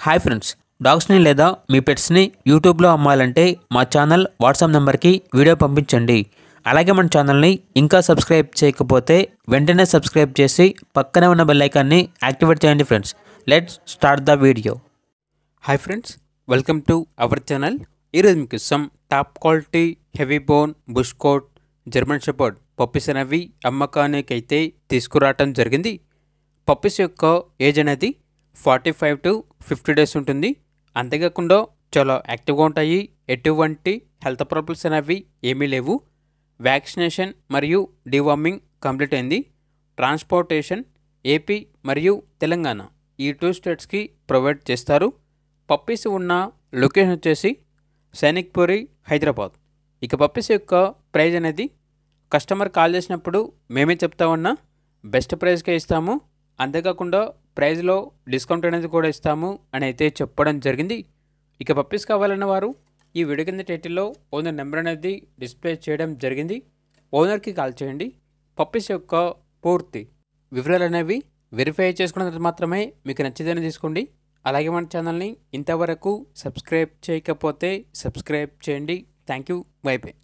Hi friends, డాగ్స్ని లేదా మీ పెట్స్ని యూట్యూబ్లో అమ్మాలంటే మా ఛానల్ వాట్సాప్ నెంబర్కి వీడియో పంపించండి. అలాగే మన ఛానల్ని ఇంకా సబ్స్క్రైబ్ చేయకపోతే వెంటనే సబ్స్క్రైబ్ చేసి పక్కనే ఉన్న బెల్ ఐకాన్ని యాక్టివేట్ చేయండి friends. Let's start the video. Hi friends, welcome to our channel. ఈరోజు మీకు some top quality heavy bone plush coat German shepherd puppies అనేవి అమ్మకానికి అయితే తీసుకురావటం జరిగింది. పప్పీస్ యొక్క ఏజ్ అనేది 45 to 50 డేస్ ఉంటుంది. అంతేకాకుండా చాలా యాక్టివ్గా ఉంటాయి. ఎటువంటి హెల్త్ ప్రాబ్లమ్స్ అనేవి ఏమీ లేవు. వ్యాక్సినేషన్ మరియు డివార్మింగ్ కంప్లీట్ అయింది. ట్రాన్స్పోర్టేషన్ ఏపీ మరియు తెలంగాణ ఈ 2 స్టేట్స్కి ప్రొవైడ్ చేస్తారు. పప్పీస్ ఉన్న లొకేషన్ వచ్చేసి సైనిక్పురి, హైదరాబాద్. ఇక పప్పీస్ యొక్క ప్రైజ్ అనేది కస్టమర్ కాల్ చేసినప్పుడు మేమే చెప్తా ఉన్నా బెస్ట్ ప్రైస్కే ఇస్తాము. అంతేకాకుండా ప్రైజ్లో డిస్కౌంట్ అనేది కూడా ఇస్తాము అని అయితే చెప్పడం జరిగింది. ఇక పప్పీస్ కావాలన్న వారు ఈ వీడియో కింద టైటిల్లో ఓనర్ నెంబర్ అనేది డిస్ప్లే చేయడం జరిగింది. ఓనర్కి కాల్ చేయండి. పప్పీస్ యొక్క పూర్తి వివరాలు అనేవి వెరిఫై చేసుకున్న తర్వాత మాత్రమే మీకు నచ్చిదని తీసుకోండి. అలాగే మన ఛానల్ని ఇంతవరకు సబ్స్క్రైబ్ చేయకపోతే సబ్స్క్రైబ్ చేయండి. Thank you. By by.